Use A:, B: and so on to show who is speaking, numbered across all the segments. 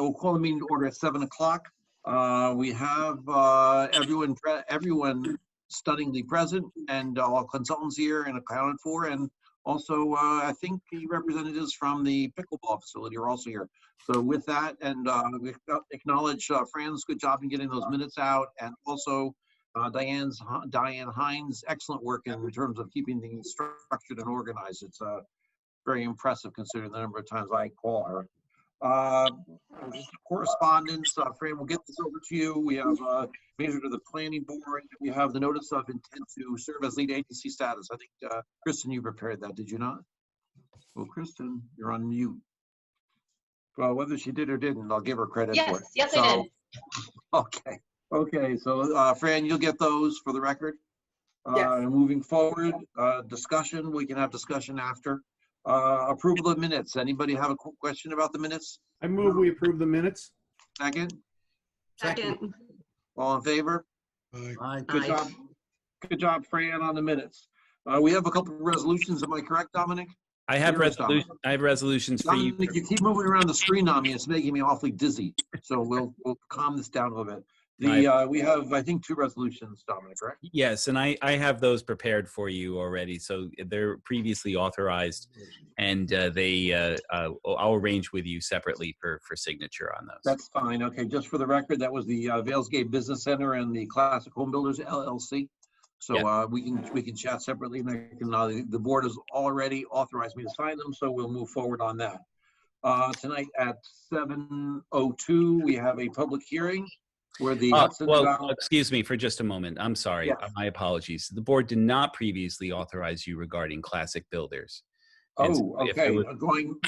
A: we'll call the meeting to order at 7 o'clock. We have everyone stunningly present, and all consultants here and accounted for, and also I think the representatives from the pickleball facility are also here. So with that, and we acknowledge Fran's good job in getting those minutes out, and also Diane Hines' excellent work in terms of keeping things structured and organized. It's very impressive considering the number of times I call her. Correspondence, Fran, we'll get this over to you. We have measure to the planning board. We have the notice of intent to serve as lead agency status. I think, Kristen, you prepared that, did you not? Well, Kristen, you're on mute. Well, whether she did or didn't, I'll give her credit for it.
B: Yes, I did.
A: Okay. So, Fran, you'll get those for the record.
B: Yes.
A: Moving forward, discussion, we can have discussion after. Approval of minutes. Anybody have a question about the minutes?
C: I move we approve the minutes.
A: Second?
B: Second.
A: All in favor?
C: Aye.
A: Good job. Good job, Fran, on the minutes. We have a couple of resolutions. Am I correct, Dominic?
D: I have resolutions for you.
A: Dominic, you keep moving around the screen on me. It's making me awfully dizzy. So we'll calm this down a little bit. We have, I think, 2 resolutions, Dominic, correct?
D: Yes, and I have those prepared for you already. So they're previously authorized, and I'll arrange with you separately for signature on those.
A: That's fine. Okay, just for the record, that was the Valesgate Business Center and the Classic Home Builders LLC. So
D: Yeah.
A: we can chat separately, and I can, the board has already authorized me to sign them, so we'll move forward on that. Tonight at 7:02, we have a public hearing. Where the
D: excuse me for just a moment. I'm sorry.
A: Yeah.
D: My apologies. The board did not previously authorize you regarding Classic Builders.
A: Oh, okay.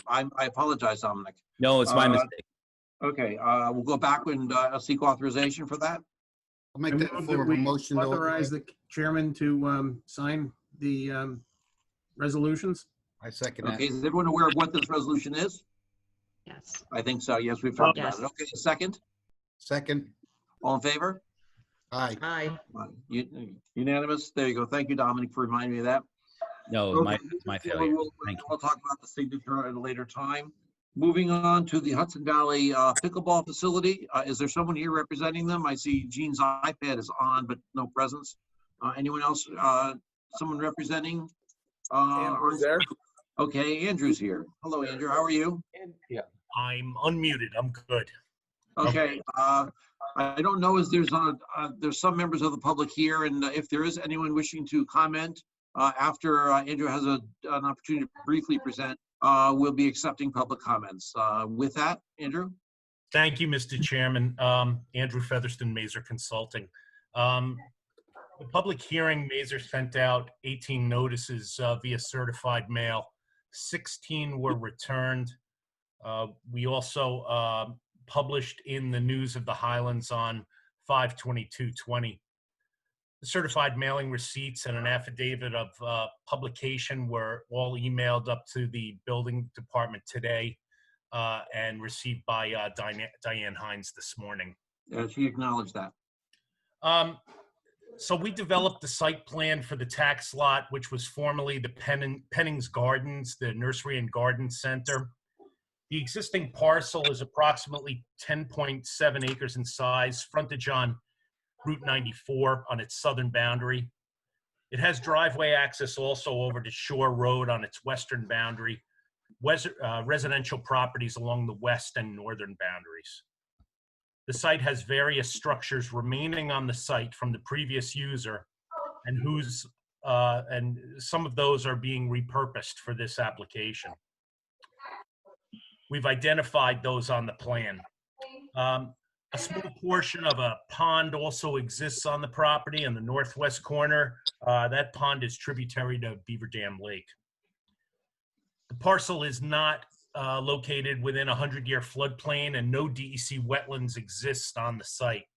A: I apologize, Dominic.
D: No, it's my mistake.
A: Okay, we'll go back and seek authorization for that.
E: I'll make that form of a motion.
C: Authorize the chairman to sign the resolutions.
E: I second that.
A: Okay, is everyone aware of what this resolution is?
B: Yes.
A: I think so. Yes, we've talked
B: Yes.
A: about it. Okay, second.
E: Second.
A: All in favor?
E: Aye.
B: Aye.
A: Unanimous. There you go. Thank you, Dominic, for reminding me of that.
D: No,
A: Okay,
D: my failure. Thank you.
A: We'll talk about the signature at a later time. Moving on to the Hudson Valley pickleball facility. Is there someone here representing them? I see Jean's iPad is on, but no presence. Anyone else? Someone representing?
F: Andrew's there.
A: Okay, Andrew's here. Hello, Andrew. How are you?
F: Yeah, I'm unmuted. I'm good.
A: Okay. I don't know if there's some members of the public here, and if there is anyone wishing to comment after Andrew has an opportunity to briefly present, we'll be accepting public comments. With that, Andrew?
F: Thank you, Mr. Chairman. Andrew Featherston, Mazer Consulting. The public hearing, Mazer sent out 18 notices via certified mail. 16 were returned. We also published in the News of the Highlands on 5/22/20. The certified mailing receipts and an affidavit of publication were all emailed up to the building department today and received by Diane Hines this morning.
A: She acknowledged that.
F: So we developed the site plan for the tax lot, which was formerly the Pennings Gardens, the Nursery and Garden Center. The existing parcel is approximately 10.7 acres in size, frontage on Route 94 on its southern boundary. It has driveway access also over to Shore Road on its western boundary, residential properties along the west and northern boundaries. The site has various structures remaining on the site from the previous user, and some of those are being repurposed for this application. We've identified those on the plan. A small portion of a pond also exists on the property in the northwest corner. That pond is tributary to Beaver Dam Lake. The parcel is not located within a 100-year floodplain, and no DEC wetlands exist on the site.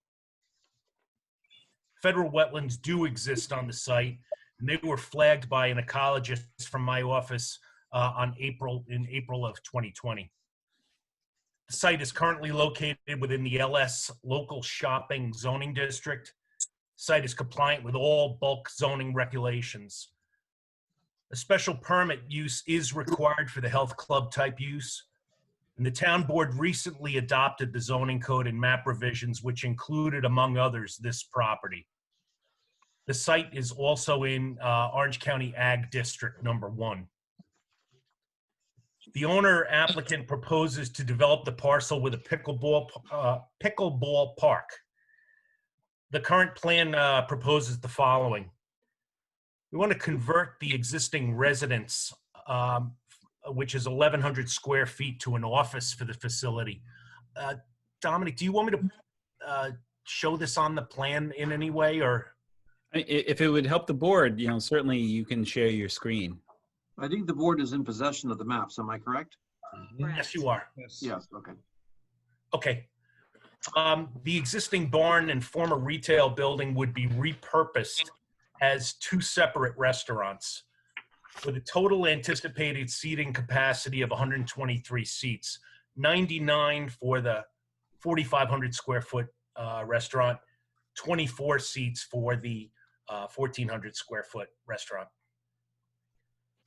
F: Federal wetlands do exist on the site, and they were flagged by an ecologist from my office in April of 2020. The site is currently located within the LS Local Shopping Zoning District. The site is compliant with all bulk zoning regulations. A special permit use is required for the health club type use. And the town board recently adopted the zoning code and map revisions, which included, among others, this property. The site is also in Orange County Ag District Number 1. The owner applicant proposes to develop the parcel with a pickleball park. The current plan proposes the following. We want to convert the existing residence, which is 1,100 square feet, to an office for the facility. Dominic, do you want me to show this on the plan in any way, or?
D: If it would help the board, certainly you can share your screen.
A: I think the board is in possession of the maps. Am I correct?
F: Yes, you are.
A: Yes, okay.
F: Okay. The existing barn and former retail building would be repurposed as 2 separate restaurants with a total anticipated seating capacity of 123 seats, 99 for the 4,500 square foot restaurant, 24 seats for the 1,400 square foot restaurant.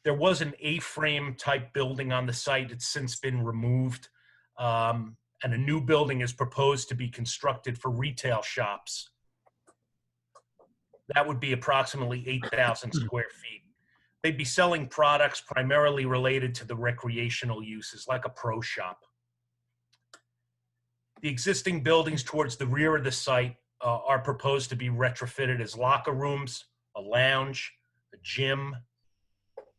F: There was an A-frame type building on the site. It's since been removed. And a new building is proposed to be constructed for retail shops. That would be approximately 8,000 square feet. They'd be selling products primarily related to the recreational uses, like a pro shop. The existing buildings towards the rear of the site are proposed to be retrofitted as locker rooms, a lounge, a gym.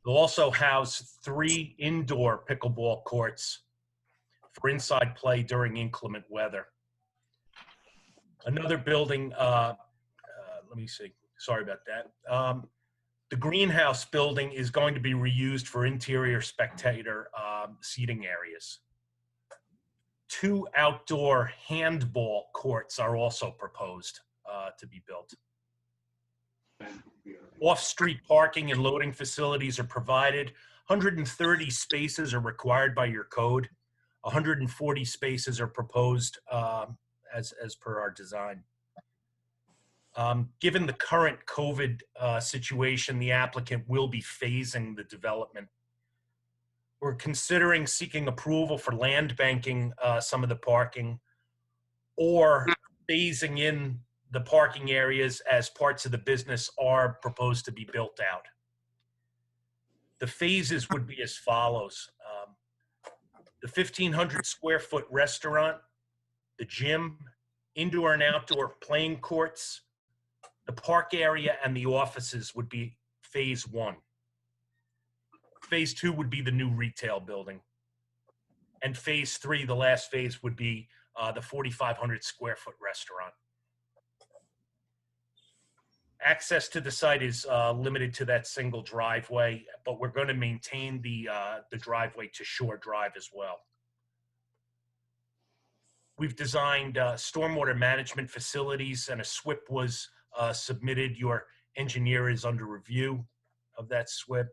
F: They'll also house 3 indoor pickleball courts for inside play during inclement weather. Another building, let me see, sorry about that. The greenhouse building is going to be reused for interior spectator seating areas. 2 outdoor handball courts are also proposed to be built. Off-street parking and loading facilities are provided. 130 spaces are required by your code. 140 spaces are proposed as per our design. Given the current COVID situation, the applicant will be phasing the development. We're considering seeking approval for land banking some of the parking, or phasing in the parking areas as parts of the business are proposed to be built out. The phases would be as follows. The 1,500 square foot restaurant, the gym, indoor and outdoor playing courts, the park area, and the offices would be phase 1. Phase 2 would be the new retail building. And phase 3, the last phase, would be the 4,500 square foot restaurant. Access to the site is limited to that single driveway, but we're going to maintain the driveway to Shore Drive as well. We've designed stormwater management facilities, and a SWIP was submitted. Your engineer is under review of that SWIP.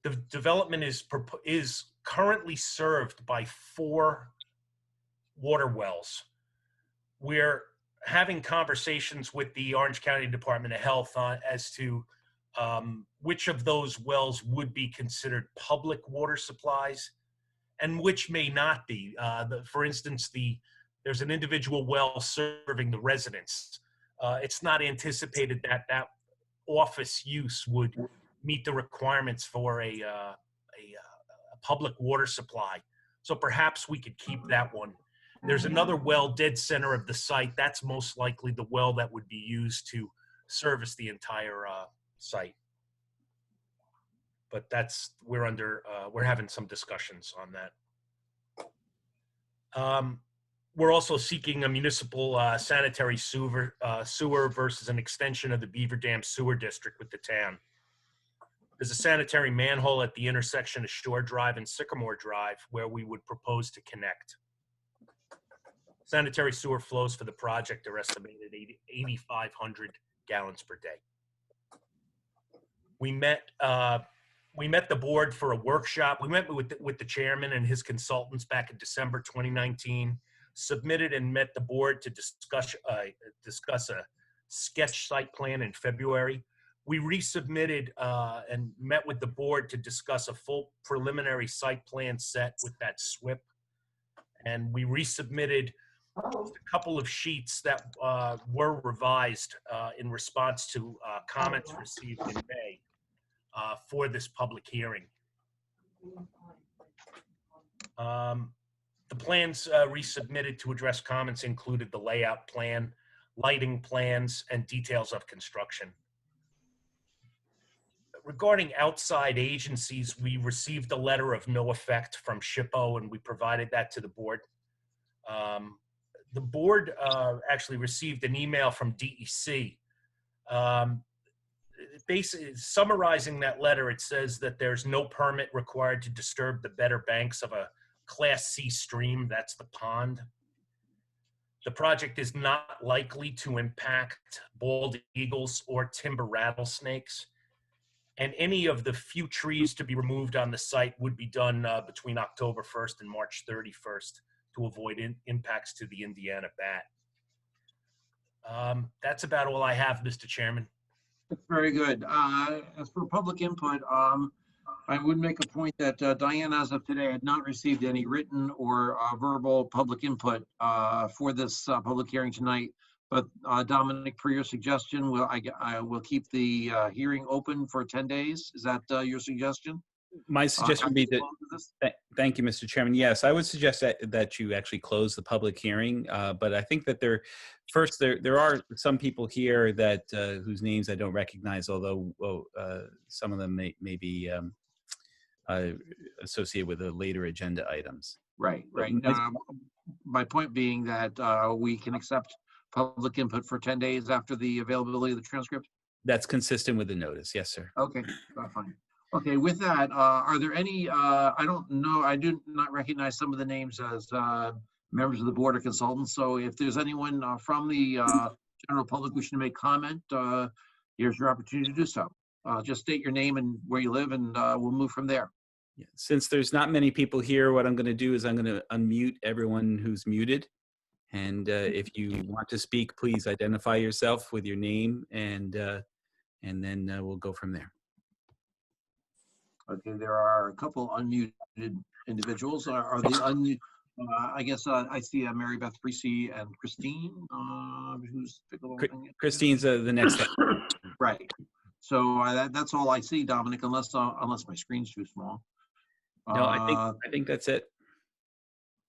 F: The development is currently served by 4 water wells. We're having conversations with the Orange County Department of Health as to which of those wells would be considered public water supplies and which may not be. For instance, there's an individual well serving the residents. It's not anticipated that that office use would meet the requirements for a public water supply. So perhaps we could keep that one. There's another well dead center of the site. That's most likely the well that would be used to service the entire site. But we're having some discussions on that. We're also seeking a municipal sanitary sewer versus an extension of the Beaver Dam Sewer District with the town. There's a sanitary manhole at the intersection of Shore Drive and Sycamore Drive where we would propose to connect. Sanitary sewer flows for the project are estimated 8,500 gallons per day. We met the board for a workshop. We met with the chairman and his consultants back in December 2019, submitted and met the board to discuss a sketch site plan in February. We resubmitted and met with the board to discuss a full preliminary site plan set with that SWIP and we resubmitted just a couple of sheets that were revised in response to comments received in May for this public hearing. The plans resubmitted to address comments included the layout plan, lighting plans, and details of construction. Regarding outside agencies, we received a letter of no effect from SHPO, and we provided that to the board. The board actually received an email from DEC. Basically, summarizing that letter, it says that there's no permit required to disturb the better banks of a Class C stream, that's the pond. The project is not likely to impact bald eagles or timber rattlesnakes, and any of the few trees to be removed on the site would be done between October 1st and March 31st to avoid impacts to the Indiana bat. That's about all I have, Mr. Chairman.
A: That's very good. As for public input, I would make a point that Diane, as of today, had not received any written or verbal public input for this public hearing tonight. But Dominic, per your suggestion, I will keep the hearing open for 10 days. Is that your suggestion?
D: My suggestion would be that, thank you, Mr. Chairman. Yes, I would suggest that you actually close the public hearing. But I think that there are some people here that whose names I don't recognize, although some of them may be associated with the later agenda items.
A: Right. My point being that we can accept public input for 10 days after the availability of the transcript?
D: That's consistent with the notice. Yes, sir.
A: Okay, fine. Okay, with that, are there any, I don't know, I do not recognize some of the names as members of the board or consultants. So if there's anyone from the general public wishing to make comment, here's your opportunity to do so. Just state your name and where you live, and we'll move from there.
D: Yeah. Since there's not many people here, what I'm going to do is I'm going to unmute everyone who's muted. And if you want to speak, please identify yourself with your name, and then we'll go from there.
A: Okay, there are a couple unmuted individuals. Are they unmuted? I guess I see Mary Beth Precy and Christine. Who's
D: Christine's the next up.
A: Right. So that's all I see, Dominic, unless my screen's too small.
D: No, I think that's it.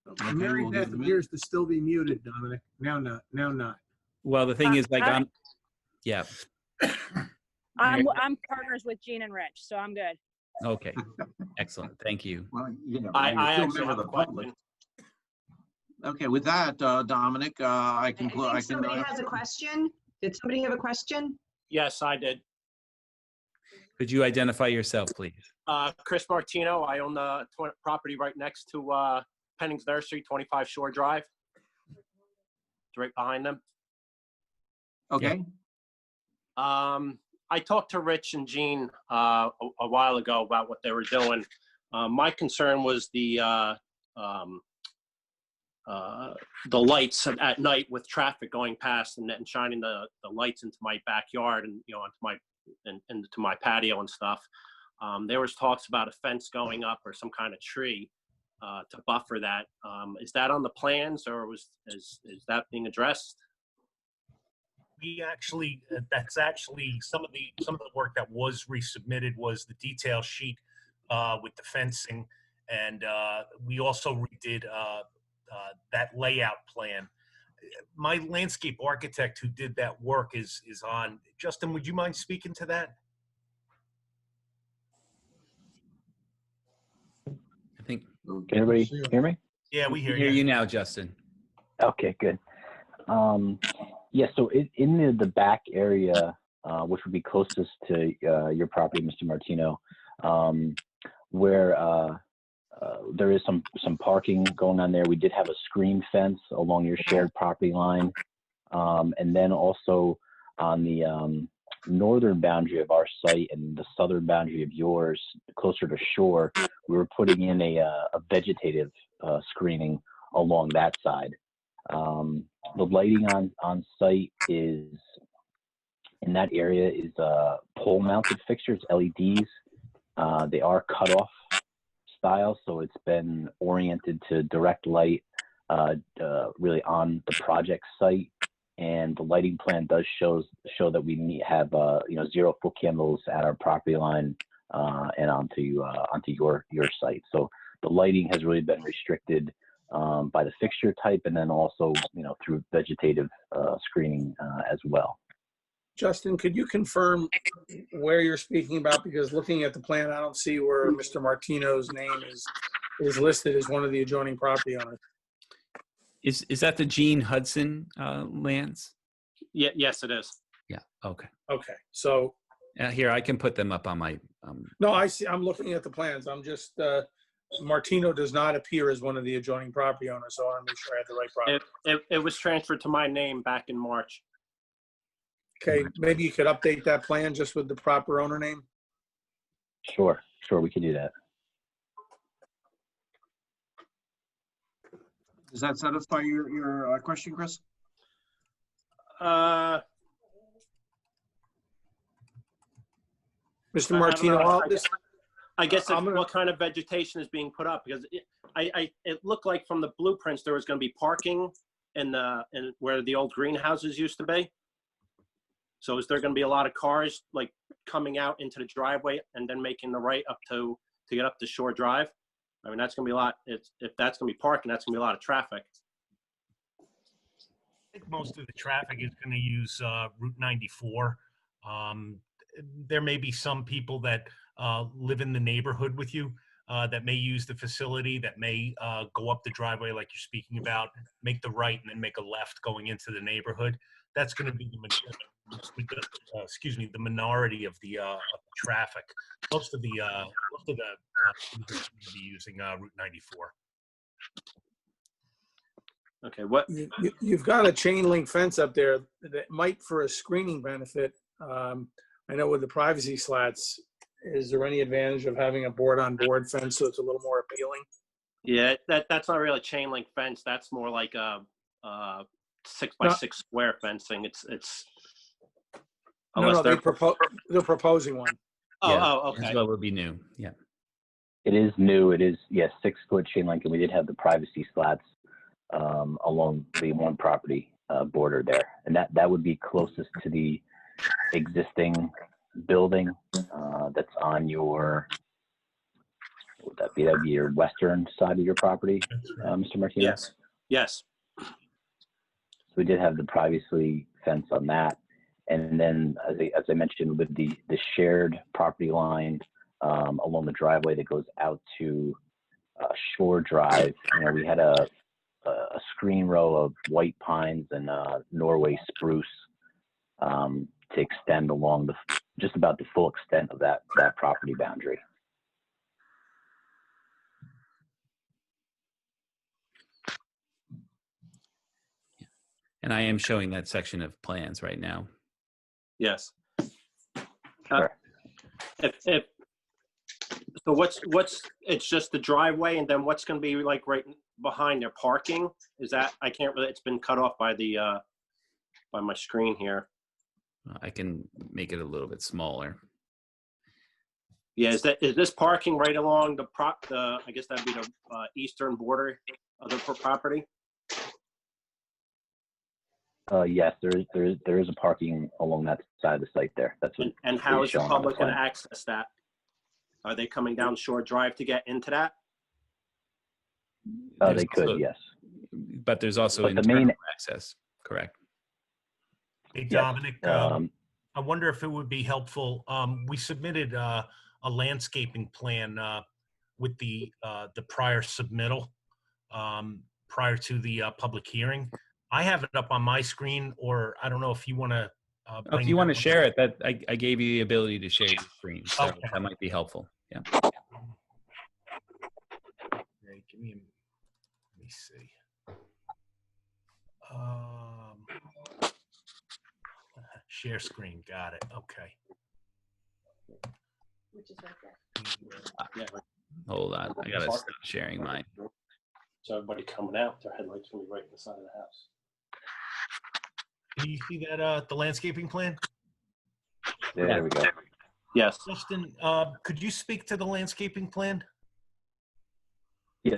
A: Okay,
C: Mary
A: we'll
C: Beth
A: give them
C: appears to still be muted, Dominic. Now not.
D: Well, the thing is, like, yeah.
G: I'm partners with Gene and Rich, so I'm good.
D: Okay, excellent. Thank you.
A: Well, you know,
H: I
A: you're
H: actually
A: still
H: have
A: member
H: a
A: of the public.
H: question.
A: Okay, with that, Dominic, I can.
B: I think somebody has a question. Did somebody have a question?
H: Yes, I did.
D: Could you identify yourself, please?
H: Chris Martino. I own the property right next to Penning's Nursery, 25 Shore Drive. It's right behind them.
A: Okay.
H: I talked to Rich and Gene a while ago about what they were doing. My concern was the lights at night with traffic going past and shining the lights into my backyard and into my patio and stuff. There was talks about a fence going up or some kind of tree to buffer that. Is that on the plans, or is that being addressed?
F: We actually, that's actually some of the work that was resubmitted was the detail sheet with the fencing, and we also redid that layout plan. My landscape architect who did that work is on. Justin, would you mind speaking to that?
D: I think.
I: Can everybody hear me?
F: Yeah, we hear
D: you now, Justin.
I: Okay, good. Yeah, so in the back area, which would be closest to your property, Mr. Martino, where there is some parking going on there, we did have a screen fence along your shared property line. And then also on the northern boundary of our site and the southern boundary of yours, closer to shore, we were putting in a vegetative screening along that side. The lighting on site is in that area is pole mounted fixtures, LEDs. They are cutoff style, so it's been oriented to direct light really on the project site. And the lighting plan does show that we have 0 foot candles at our property line and onto your site. So the lighting has really been restricted by the fixture type, and then also through vegetative screening as well.
J: Justin, could you confirm where you're speaking about? Because looking at the plan, I don't see where Mr. Martino's name is listed as one of the adjoining property owners.
D: Is that the Gene Hudson lands?
H: Yeah, yes, it is.
D: Yeah. Okay.
J: Okay, so
D: Here, I can put them up on my.
J: no, I see. I'm looking at the plans. I'm just Martino does not appear as one of the adjoining property owners, so I want to make sure I have the right property.
H: It was transferred to my name back in March.
J: Okay, maybe you could update that plan just with the proper owner name.
I: Sure, we can do that.
A: Does that satisfy your question, Chris?
J: Mr.
H: I
J: Martino,
H: don't know. I guess it's
J: I'm
H: what kind of vegetation is being put up, because it looked like from the blueprints there was going to be parking in where the old greenhouses used to be. So is there going to be a lot of cars like coming out into the driveway and then making the right up to get up to Shore Drive? I mean, that's going to be a lot. If that's going to be parking, that's going to be a lot of traffic.
F: I think most of the traffic is going to use Route 94. There may be some people that live in the neighborhood with you that may use the facility, that may go up the driveway like you're speaking about, make the right and then make a left going into the neighborhood. That's going to be the minority of the traffic. Most of the will be using Route 94.
H: Okay, what?
J: You've got a chain link fence up there that might, for a screening benefit, I know with the privacy slats, is there any advantage of having a board-on-board fence so it's a little more appealing?
H: Yeah, that's not really a chain link fence. That's more like a 6x6 square fencing. It's
J: No, they're proposing one.
H: Okay.
D: That would be new. Yeah.
I: It is new. It is 6 foot chain link, and we did have the privacy slats along the one property border there, and that would be closest to the existing building that's on your, would that be your western side of your property, Mr. Martinez?
H: Yes.
I: So we did have the privacy fence on that, and then as I mentioned, with the shared property line along the driveway that goes out to Shore Drive, we had a screen row of white pines and Norway spruce to extend along just about the full extent of that property boundary.
D: And I am showing that section of plans right now.
H: Yes.
I: Sure.
H: So what's it's just the driveway, and then what's going to be like right behind their parking? Is that, I can't really, it's been cut off by the by my screen here.
D: I can make it a little bit smaller.
H: Yeah, is this parking right along the I guess that'd be the eastern border of the property?
I: Yes, there is a parking along that side of the site there. That's what.
H: And how is the
I: shown on
H: public going to
I: plan.
H: access that? Are they coming down Shore Drive to get into that?
I: They could, yes.
D: But there's also
I: But the
D: internal
I: main
D: access, correct?
F: Hey,
I: Yes,
F: Dominic, I wonder if it would be helpful. We submitted a landscaping plan with the prior submittal prior to the public hearing. I have it up on my screen, or I don't know if you want to.
D: If you want to share it, that I gave you the ability to share your screen, so
F: Okay.
D: that might be helpful. Yeah.
F: Okay, let me see. Share screen, got it. Okay.
G: Which is right there.
D: Hold on, I gotta stop sharing mine.
H: So everybody coming out, their headlights going to be right in the side of the house.
F: Can you see that the landscaping plan?
I: there we go.
H: Yes.
F: Justin, could you speak to the landscaping plan?
I: Yeah.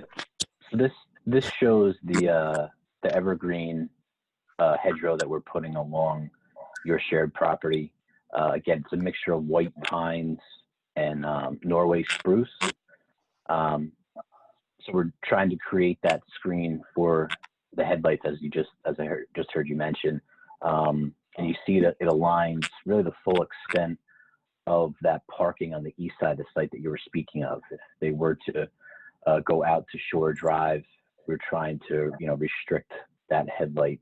I: So This shows the evergreen hedgerow that we're putting along your shared property. Again, it's a mixture of white pines and Norway spruce. So we're trying to create that screen for the headlights, as I just heard you mention. And you see that it aligns really the full extent of that parking on the east side of the site that you were speaking of. If they were to go out to Shore Drive, we're trying to, restrict that headlight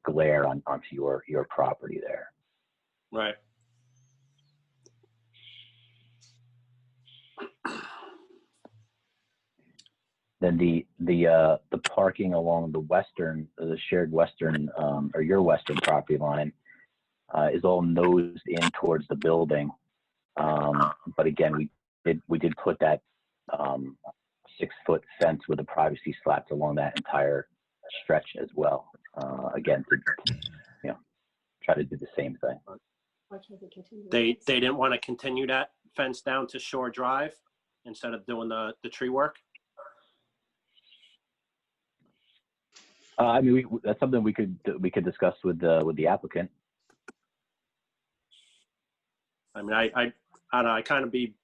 I: glare onto your property there.
H: Right.
I: Then the parking along the shared western or your western property line is all nosed in towards the building. But again, we did put that 6-foot fence with the privacy slats along that entire stretch as well. Again, to try to do the same thing.
H: They didn't want to continue that fence down to Shore Drive instead of doing the tree work.
I: I mean, that's something we could discuss with the applicant.
H: I mean, I don't know, I kind of be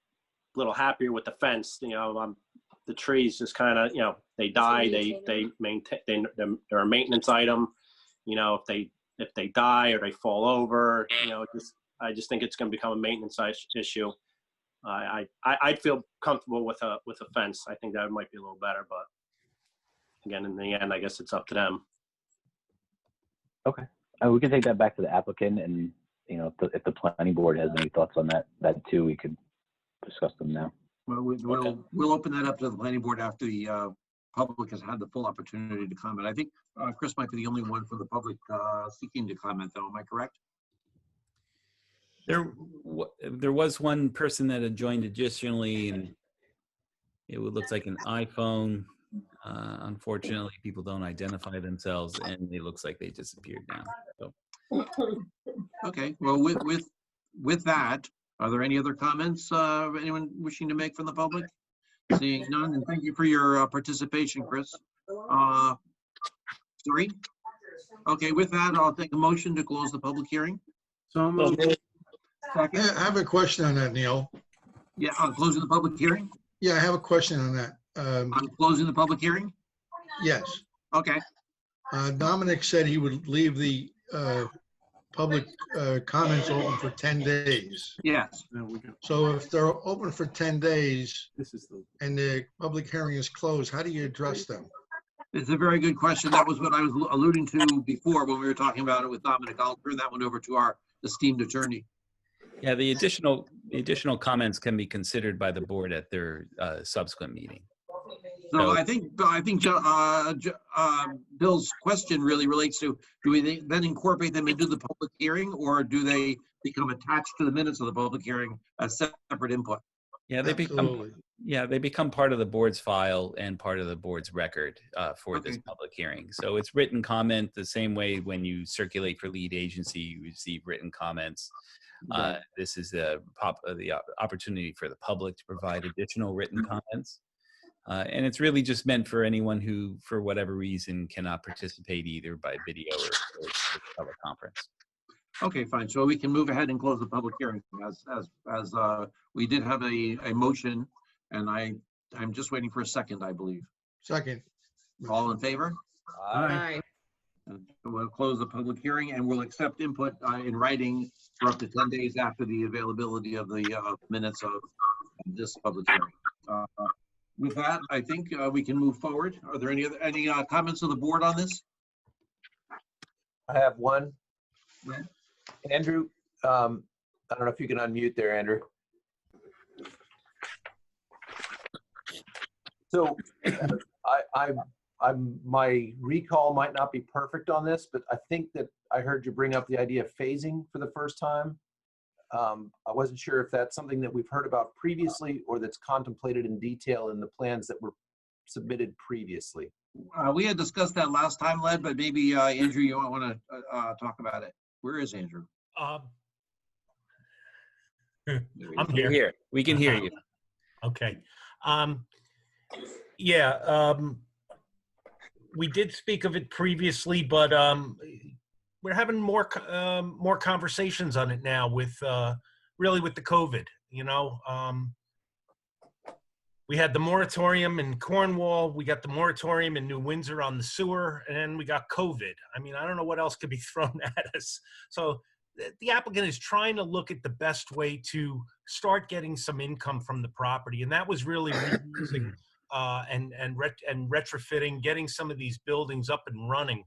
H: a little happier with the fence. The trees just kind of, they die. They maintain. They're a maintenance item. If they die or they fall over, I just think it's going to become a maintenance issue. I'd feel comfortable with a fence. I think that might be a little better, but again, in the end, I guess it's up to them.
I: Okay, we can take that back to the applicant, and if the planning board has any thoughts on that too, we could discuss them now.
A: Well, we'll open that up to the planning board after the public has had the full opportunity to comment. I think Chris might be the only one from the public seeking to comment, though. Am I correct?
D: There was one person that had joined additionally, and it looks like an iPhone. Unfortunately, people don't identify themselves, and it looks like they disappeared now. So.
A: Okay. Well, with that, are there any other comments anyone wishing to make from the public? Seeing none, and thank you for your participation, Chris. Sorry. Okay. With that, I'll take a motion to close the public hearing.
C: So moved.
A: Second.
K: I have a question on that, Neil.
A: Yeah, on closing the public hearing.
K: Yeah, I have a question on that.
A: On closing the public hearing.
K: Yes.
A: Okay.
K: Dominic said he would leave the public comments open for 10 days.
A: Yes.
K: So if they're open for 10 days and the public hearing is closed, how do you address them?
A: It's a very good question. That was what I was alluding to before when we were talking about it with Dominic. I'll turn that one over to our esteemed attorney.
D: Yeah, the additional comments can be considered by the board at their subsequent meeting.
A: So I think Bill's question really relates to, do we then incorporate them into the public hearing, or do they become attached to the minutes of the public hearing as separate input?
D: Yeah, they become part of the board's file and part of the board's record for this public hearing. So it's written comment the same way when you circulate for lead agency, you receive written comments. This is the opportunity for the public to provide additional written comments. And it's really just meant for anyone who, for whatever reason, cannot participate either by video or teleconference.
A: Okay, fine. So we can move ahead and close the public hearing as we did have a motion, and I'm just waiting for a second, I believe.
K: Second.
A: All in favor?
B: Aye.
A: We'll close the public hearing, and we'll accept input in writing for up to 10 days after the availability of the minutes of this public hearing. With that, I think we can move forward. Are there any comments of the board on this?
L: I have one.
A: Yeah.
L: Andrew, I don't know if you can unmute there, Andrew. So my recall might not be perfect on this, but I think that I heard you bring up the idea of phasing for the first time. I wasn't sure if that's something that we've heard about previously or that's contemplated in detail in the plans that were submitted previously.
A: We had discussed that last time, Led, but maybe Andrew, you might want to talk about it. Where is Andrew?
F: I'm
D: You're here. We can hear you.
F: Okay. we did speak of it previously, but we're having more conversations on it now with really with the COVID. You know, we had the moratorium in Cornwall, we got the moratorium in New Windsor on the sewer, and we got COVID. I mean, I don't know what else could be thrown at us. So the applicant is trying to look at the best way to start getting some income from the property, and that was really reusing and retrofitting, getting some of these buildings up and running,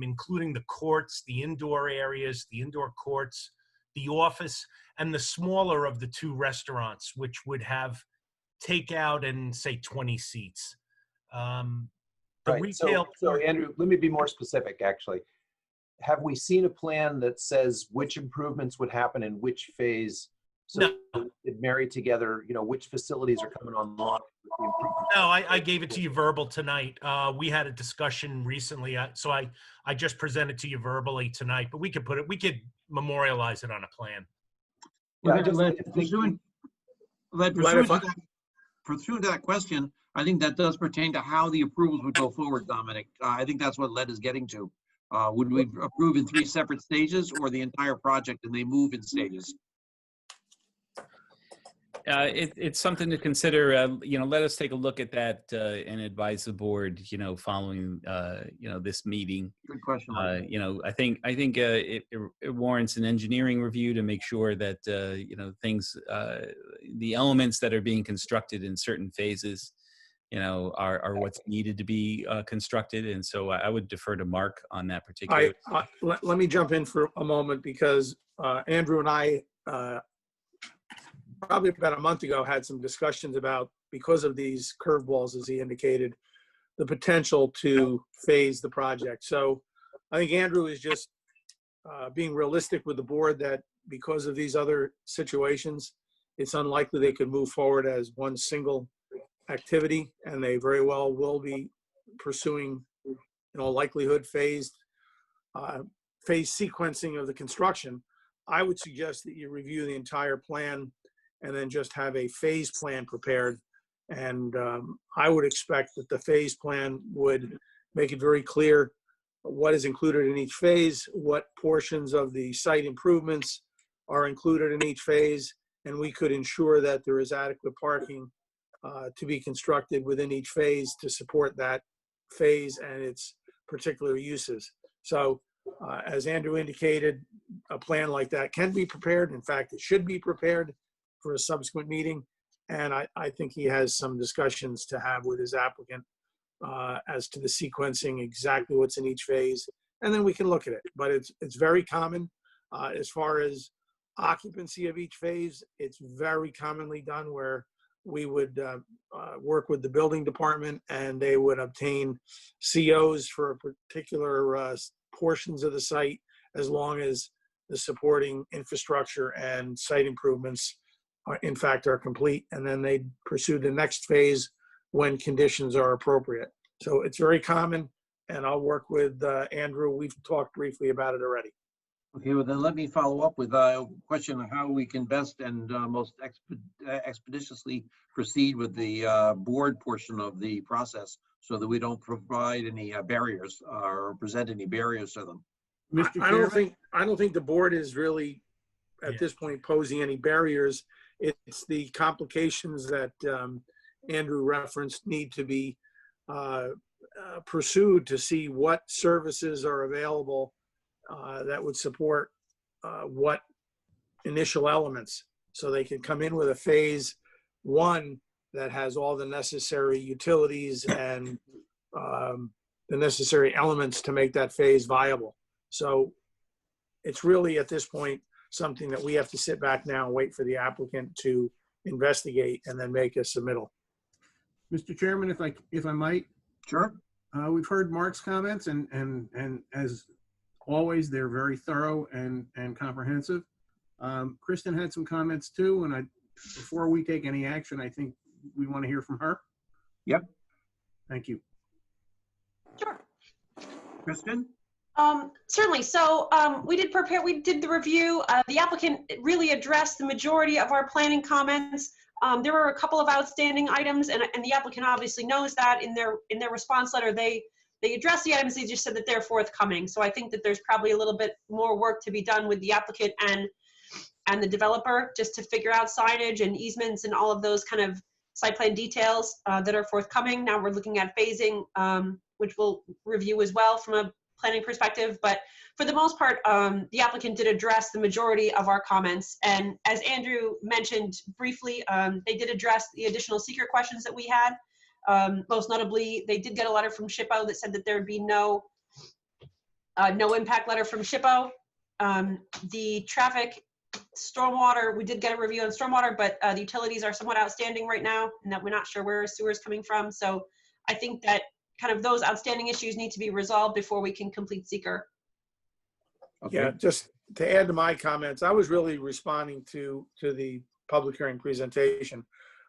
F: including the courts, the indoor areas, the indoor courts, the office, and the smaller of the two restaurants, which would have takeout and say 20 seats. The
L: Right.
F: retail.
L: So Andrew, let me be more specific, actually. Have we seen a plan that says which improvements would happen in which phase? So
F: No.
L: it married together, you know, which facilities are coming online with the improvements?
F: No, I gave it to you verbal tonight. We had a discussion recently, so I just presented to you verbally tonight, but we could memorialize it on a plan.
L: Yeah,
A: Pursuant to that question, I think that does pertain to how the approvals would go forward, Dominic. I think that's what Led is getting to. Would we approve in 3 separate stages or the entire project and they move in stages?
D: It's something to consider. Let us take a look at that and advise the board, following, this meeting.
A: Good question.
D: I think it warrants an engineering review to make sure that, things, the elements that are being constructed in certain phases, are what's needed to be constructed. And so I would defer to Mark on that particular.
J: Let me jump in for a moment because Andrew and I, probably about a month ago, had some discussions about, because of these curveballs, as he indicated, the potential to phase the project. So I think Andrew is just being realistic with the board that because of these other situations, it's unlikely they could move forward as one single activity, and they very well will be pursuing, likelihood phased sequencing of the construction. I would suggest that you review the entire plan and then just have a phase plan prepared. And I would expect that the phase plan would make it very clear what is included in each phase, what portions of the site improvements are included in each phase, and we could ensure that there is adequate parking to be constructed within each phase to support that phase and its particular uses. So as Andrew indicated, a plan like that can be prepared. In fact, it should be prepared for a subsequent meeting. And I think he has some discussions to have with his applicant as to the sequencing, exactly what's in each phase, and then we can look at it. But it's very common as far as occupancy of each phase. It's very commonly done where we would work with the building department and they would obtain COs for particular portions of the site, as long as the supporting infrastructure and site improvements in fact are complete, and then they pursue the next phase when conditions are appropriate. So it's very common, and I'll work with Andrew. We've talked briefly about it already.
A: Okay, well then let me follow up with a question on how we can best and most expeditiously proceed with the board portion of the process so that we don't provide any barriers or present any barriers to them.
J: Mr. I don't think the board is really at this point posing any barriers. It's the complications that Andrew referenced need to be pursued to see what services are available that would support what initial elements, so they can come in with a phase one that has all the necessary utilities and the necessary elements to make that phase viable. So it's really at this point something that we have to sit back now and wait for the applicant to investigate and then make a submittal.
C: Mr. Chairman, if I might.
A: Sure.
C: We've heard Mark's comments, and as always, they're very thorough and comprehensive. Kristen had some comments too, and before we take any action, I think we want to hear from her.
A: Yep.
C: Thank you.
B: Sure.
A: Kristen?
B: Certainly. So we did the review. The applicant really addressed the majority of our planning comments. There were a couple of outstanding items, and the applicant obviously knows that. In their response letter, they they addressed the items, they just said that they're forthcoming. So I think that there's probably a little bit more work to be done with the applicant and the developer, just to figure out signage and easements and all of those kind of site plan details that are forthcoming. Now we're looking at phasing, which we'll review as well from a planning perspective. But for the most part, the applicant did address the majority of our comments. And as Andrew mentioned briefly, they did address the additional seeker questions that we had. Most notably, they did get a letter from SHPO that said that there would be no impact letter from SHPO. The traffic, stormwater, we did get a review on stormwater, but the utilities are somewhat outstanding right now, and that we're not sure where sewer is coming from. So I think that kind of those outstanding issues need to be resolved before we can complete seeker.
A: Okay.
J: Yeah, just to add to my comments, I was really responding to the public hearing presentation.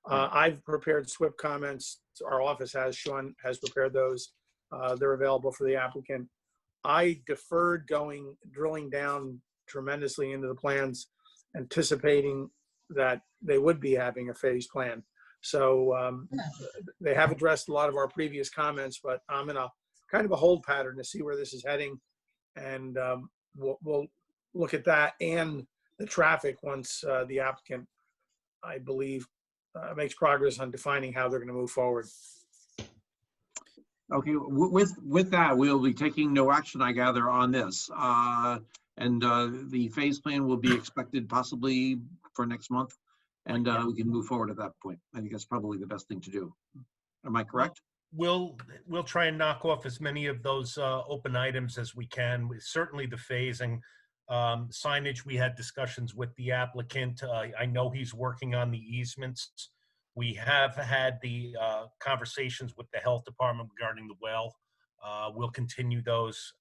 J: I've prepared SWIP comments. Our office has, Sean has prepared those. They're available for the applicant. I deferred drilling down tremendously into the plans, anticipating that they would be having a phased plan. So they have addressed a lot of our previous comments, but I'm in a kind of a hold pattern to see where this is heading. And we'll look at that and the traffic once the applicant, I believe, makes progress on defining how they're going to move forward.
A: Okay, with that, we'll be taking no action, I gather, on this. And the phase plan will be expected possibly for next month. And we can move forward at that point. I think that's probably the best thing to do. Am I correct?
F: We'll try and knock off as many of those open items as we can. Certainly the phasing. Signage, we had discussions with the applicant. I know he's working on the easements. We have had the conversations with the health department regarding the well. We'll continue those.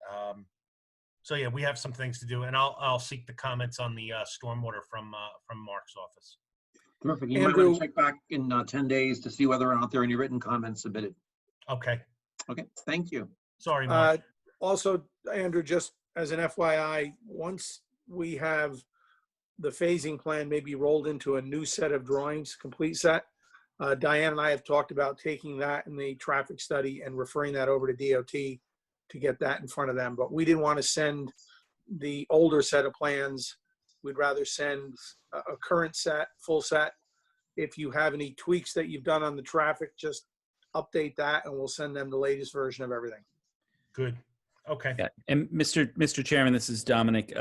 F: So yeah, we have some things to do, and I'll seek the comments on the stormwater from Mark's office.
A: Terrific. You might want to check back in 10 days to see whether or not there are any written comments submitted.
F: Okay.
A: Okay, thank you.
F: Sorry, Mark.
J: Also, Andrew, just as an FYI, once we have the phasing plan maybe rolled into a new set of drawings, complete set, Diane and I have talked about taking that in the traffic study and referring that over to DOT to get that in front of them. But we didn't want to send the older set of plans. We'd rather send a current set, full set. If you have any tweaks that you've done on the traffic, just update that and we'll send them the latest version of everything.
F: Good. Okay.
D: Yeah. And Mr. Chairman, this is Dominic.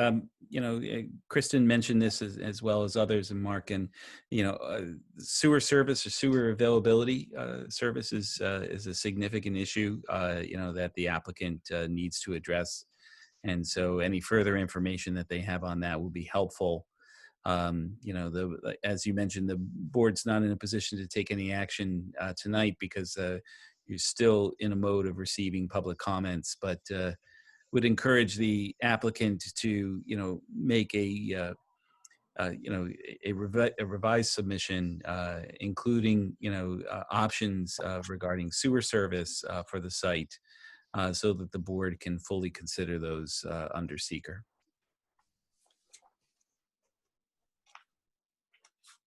D: You know, Kristen mentioned this as well as others, and Mark, and sewer service or sewer availability service is a significant issue. That the applicant needs to address, and so any further information that they have on that will be helpful. As you mentioned, the board's not in a position to take any action tonight because you're still in a mode of receiving public comments, but would encourage the applicant to, make a revised submission, including, options regarding sewer service for the site, so that the board can fully consider those under seeker.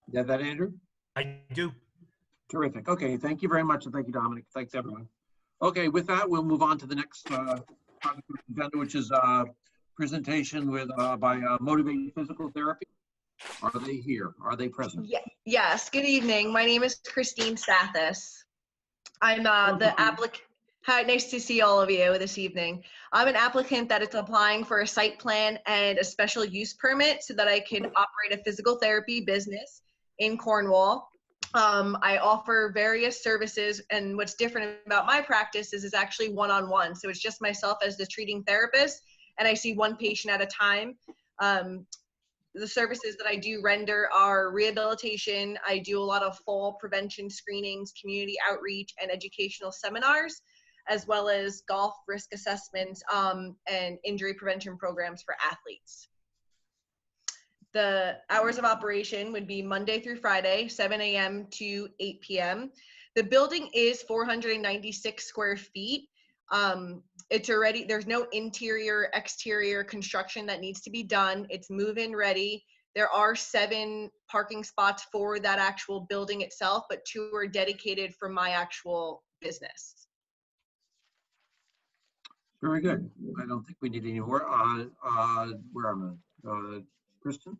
A: You have that, Andrew?
F: I do.
A: Terrific. Okay, thank you very much, and thank you, Dominic. Thanks, everyone. Okay, with that, we'll move on to the next agenda, which is presentation by Motivating Physical Therapy. Are they here? Are they present?
M: Yes. Good evening. My name is Christine Stathis. I'm the applicant. Hi, nice to see all of you this evening. I'm an applicant that is applying for a site plan and a special use permit so that I can operate a physical therapy business in Cornwall. I offer various services, and what's different about my practice is it's actually one-on-one. So it's just myself as the treating therapist, and I see one patient at a time. The services that I do render are rehabilitation. I do a lot of fall prevention screenings, community outreach, and educational seminars, as well as golf risk assessments and injury prevention programs for athletes. The hours of operation would be Monday through Friday, 7 a.m. to 8 p.m. The building is 496 square feet. It's already, there's no interior, exterior construction that needs to be done. It's move-in ready. There are 7 parking spots for that actual building itself, but 2 are dedicated for my actual business.
A: Very good. I don't think we need any more. Where am I? Kristen?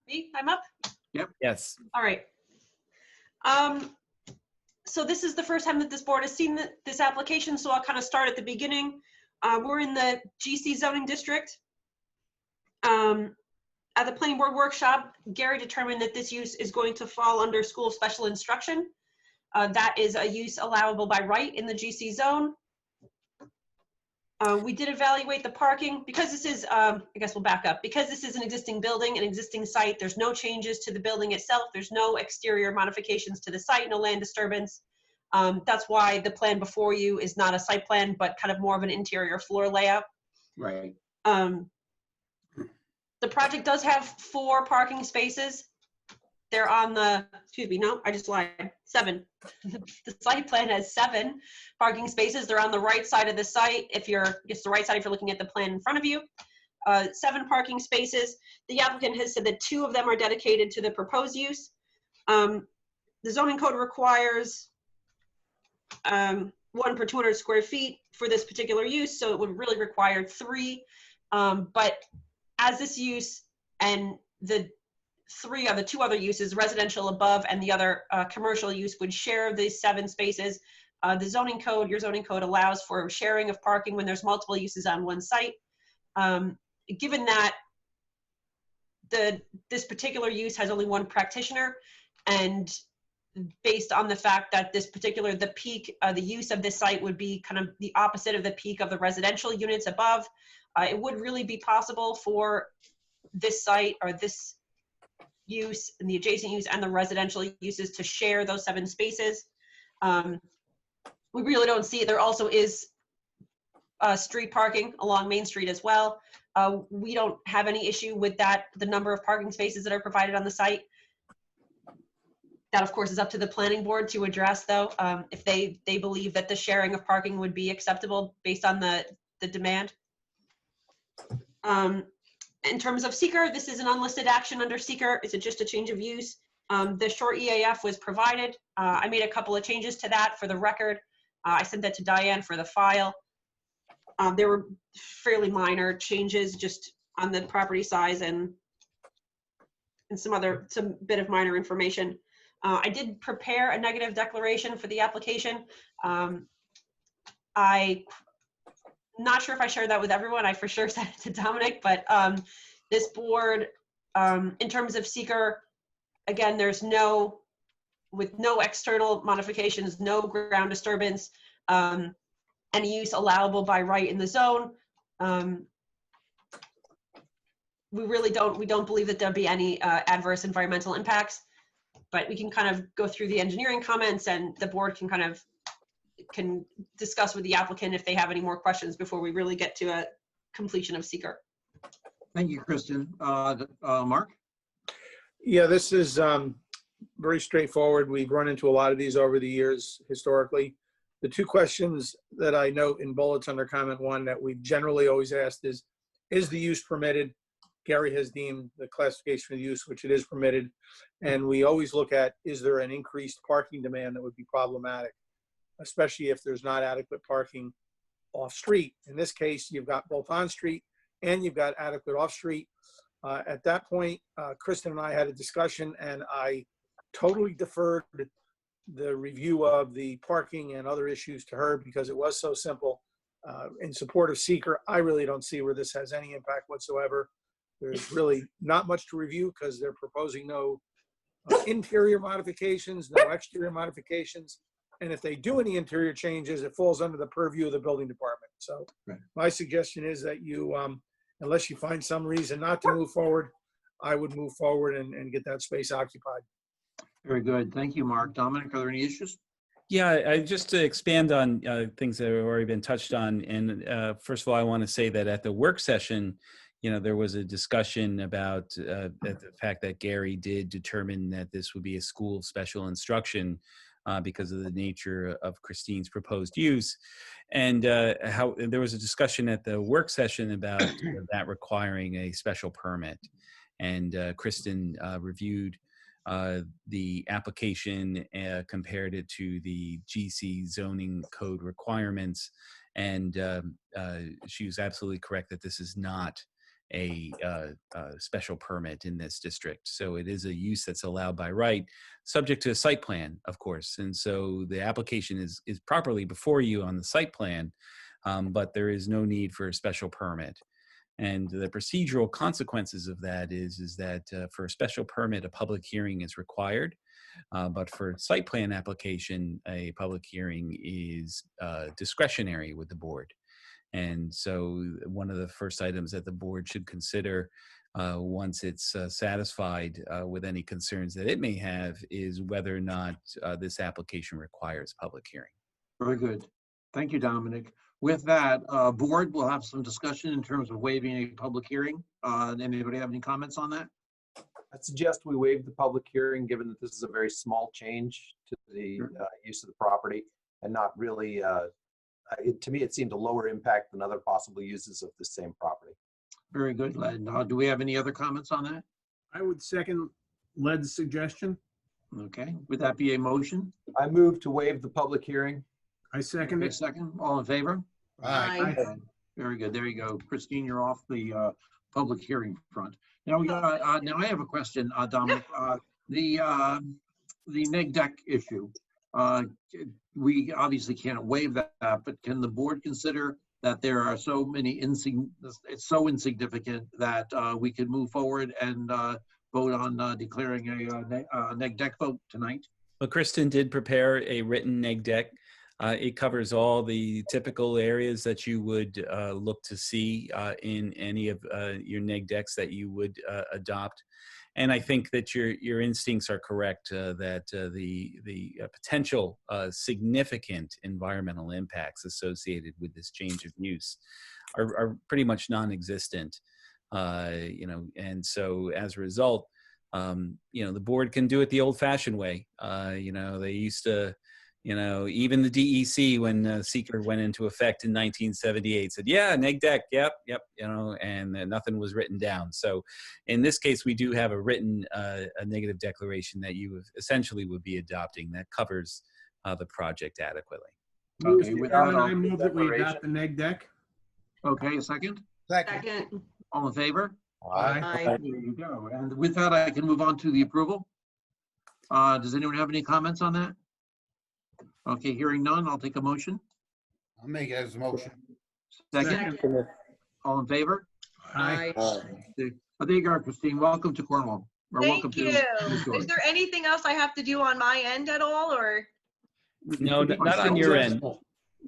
B: Me, I'm up.
D: Yes.
B: All right. So this is the first time that this board has seen this application, so I'll kind of start at the beginning. We're in the GC zoning district. At the planning board workshop, Gary determined that this use is going to fall under school of special instruction. That is a use allowable by right in the GC zone. We did evaluate the parking because this is, I guess we'll back up. Because this is an existing building, an existing site, there's no changes to the building itself. There's no exterior modifications to the site, no land disturbance. That's why the plan before you is not a site plan, but kind of more of an interior floor layout.
A: Right.
B: The project does have 4 parking spaces. They're on the, excuse me, no, I just lied, 7. The site plan has 7 parking spaces. They're on the right side of the site. It's the right side if you're looking at the plan in front of you. 7 parking spaces. The applicant has said that 2 of them are dedicated to the proposed use. The zoning code requires 1 per 200 square feet for this particular use, so it would really require 3. But as this use and the 2 other uses, residential above and the other commercial use, would share these 7 spaces. The zoning code, your zoning code, allows for sharing of parking when there's multiple uses on one site. Given that this particular use has only 1 practitioner, and based on the fact that the peak, the use of this site would be kind of the opposite of the peak of the residential units above, it would really be possible for this site or this use and the adjacent use and the residential uses to share those 7 spaces. We really don't see it. There also is street parking along Main Street as well. We don't have any issue with that, the number of parking spaces that are provided on the site. That, of course, is up to the planning board to address, though, if they believe that the sharing of parking would be acceptable based on the demand. In terms of seeker, this is an unlisted action under seeker. Is it just a change of use? The short EAF was provided. I made a couple of changes to that for the record. I sent that to Diane for the file. There were fairly minor changes just on the property size and some bit of minor information. I did prepare a negative declaration for the application. I not sure if I shared that with everyone. I for sure sent it to Dominic, but this board, in terms of seeker, again, with no external modifications, no ground disturbance, any use allowable by right in the zone. We don't believe that there'll be any adverse environmental impacts, but we can kind of go through the engineering comments and the board can discuss with the applicant if they have any more questions before we really get to a completion of seeker.
A: Thank you, Kristen. Mark?
J: Yeah, this is very straightforward. We've run into a lot of these over the years historically. The 2 questions that I note in bullets under comment 1 that we generally always asked is the use permitted? Gary has deemed the classification of use, which it is permitted. And we always look at, is there an increased parking demand that would be problematic, especially if there's not adequate parking off street. In this case, you've got both on street and you've got adequate off street. At that point, Kristen and I had a discussion and I totally deferred the review of the parking and other issues to her because it was so simple. In support of seeker, I really don't see where this has any impact whatsoever. There's really not much to review because they're proposing no interior modifications, no exterior modifications. And if they do any interior changes, it falls under the purview of the building department. So my suggestion is that you, unless you find some reason not to move forward, I would move forward and get that space occupied.
A: Very good. Thank you, Mark. Dominic, are there any issues?
D: Yeah, just to expand on things that have already been touched on. And first of all, I want to say that at the work session, there was a discussion about the fact that Gary did determine that this would be a school of special instruction because of the nature of Christine's proposed use. And how there was a discussion at the work session about that requiring a special permit. And Kristen reviewed the application, compared it to the GC zoning code requirements, and she was absolutely correct that this is not a special permit in this district. So it is a use that's allowed by right, subject to a site plan, of course. And so the application is properly before you on the site plan, but there is no need for a special permit. And the procedural consequences of that is that for a special permit, a public hearing is required. But for site plan application, a public hearing is discretionary with the board. And so one of the first items that the board should consider once it's satisfied with any concerns that it may have is whether or not this application requires public hearing.
A: Very good. Thank you, Dominic. With that, board will have some discussion in terms of waiving a public hearing. Anybody have any comments on that?
L: I suggest we waive the public hearing, given that this is a very small change to the use of the property and not really, to me, it seemed a lower impact than other possible uses of the same property.
A: Very good, Led. Do we have any other comments on that?
C: I would second Led's suggestion.
A: Okay, would that be a motion?
L: I move to waive the public hearing.
C: I second it.
A: Second, all in favor?
K: Aye.
A: Very good. There you go. Christine, you're off the public hearing front. Now we got, now I have a question, Dominic. The neg deck issue. We obviously can't waive that, but can the board consider that there are so many it's so insignificant that we could move forward and vote on declaring a neg deck vote tonight?
D: Well, Kristen did prepare a written neg deck. It covers all the typical areas that you would look to see in any of your neg decks that you would adopt. And I think that your instincts are correct that the potential significant environmental impacts associated with this change of use are pretty much non-existent. And so as a result, the board can do it the old-fashioned way. They used to. Even the DEC, when seeker went into effect in 1978, said, yeah, neg deck, yep, and nothing was written down. So in this case, we do have a written a negative declaration that you essentially would be adopting that covers the project adequately.
A: Okay,
C: I move that we adopt the neg deck.
A: Okay, a second?
M: Second.
A: All in favor?
L: Aye.
A: There you go. And with that, I can move on to the approval. Does anyone have any comments on that? Okay, hearing none, I'll take a motion.
E: I'll make it as a motion.
A: Second. All in favor?
C: Aye.
A: There you go, Christine. Welcome to Cornwall. Or welcome
M: Thank you.
A: to
M: Is there anything else I have to do on my end at all, or?
D: No, not on your end.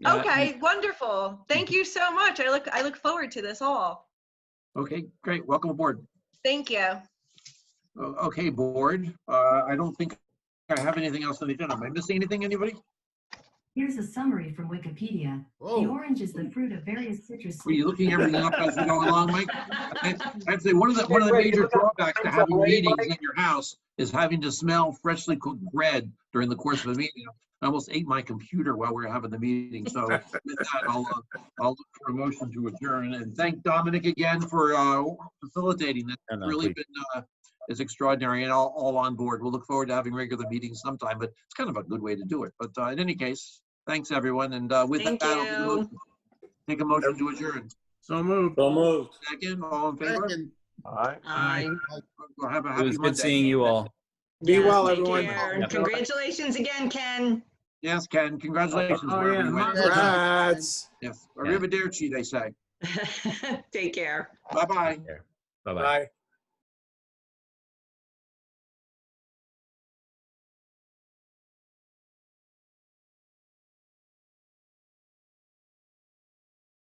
M: Okay, wonderful. Thank you so much. I look forward to this all.
A: Okay, great. Welcome aboard.
M: Thank you.
A: Okay, board. I don't think I have anything else on the agenda. Am I missing anything, anybody?
N: Here's a summary from Wikipedia. The orange is the fruit of various citrus.
A: Were you looking everything up as we go along, Mike? I'd say one of the major drawbacks to having meetings in your house is having to smell freshly cooked bread during the course of a meeting. I almost ate my computer while we were having the meeting. So with that, I'll look for a motion to adjourn and thank Dominic again for facilitating this. It's really been it's extraordinary and all on board. We'll look forward to having regular meetings sometime, but it's kind of a good way to do it. But in any case, thanks everyone. And with that, I'll take a motion to adjourn.
C: So moved.
J: So moved.
A: Second, all in favor?
E: Second.
J: Aye.
A: Have a
D: It
A: happy
D: was good
A: Monday.
D: seeing you all.
J: Be well,
O: Take
J: everyone.
O: care.
D: Yep.
O: Congratulations again, Ken.
A: Yes, Ken, congratulations.
C: Oh,
A: wherever
C: yeah,
A: you went.
J: Congrats.
A: Yes, arrivederci, they say.
O: Take care.
A: Bye-bye.
D: Bye-bye.
J: Bye.